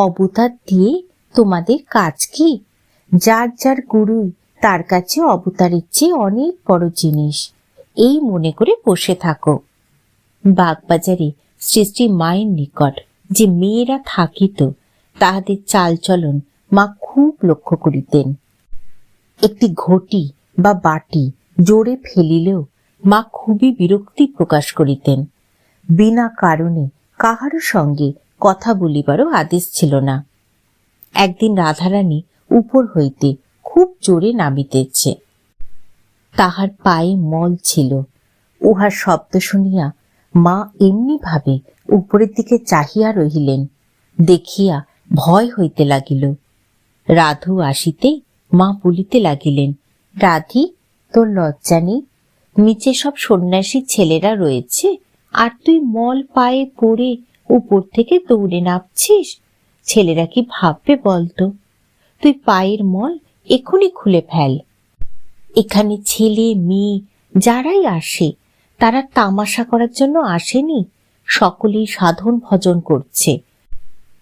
অবতার দিয়ে তোমাদের কাজ কি? যার যার গুরুই তার কাছে অবতারের চেয়ে অনেক বড় জিনিস, এই মনে করে বসে থাকো। বাগবাজারে শ্রী শ্রী মায়ের নিকট যে মেয়েরা থাকিত, তাহাদের চালচলন মা খুব লক্ষ্য করিতেন। একটি ঘটি বা বাটি জোরে ফেলিলেও মা খুবই বিরক্তি প্রকাশ করিতেন। বিনা কারণে কাহারও সঙ্গে কথা বলিবারও আদেশ ছিল না। একদিন রাধারানী উপর হইতে খুব জোরে নামিতেছে, তাহার পায়ে মল ছিল। উহার শব্দ শুনিয়া মা এমনি ভাবে উপরের দিকে চাহিয়া রহিলেন। দেখিয়া ভয় হইতে লাগিল। রাধু আসিতে মা বলিতে লাগিলেন, রাধি, তোর লজ্জা নেই? নিচে সব সন্ন্যাসী ছেলেরা রয়েছে, আর তুই মল পায়ে পড়ে উপর থেকে দৌড়ে নামছিস। ছেলেরা কি ভাববে বলতো? তুই পায়ের মল এখনই খুলে ফেল। এখানে ছেলে মেয়ে যারাই আসে তারা তামাশা করার জন্য আসেনি, সকলেই সাধন ভজন করছে।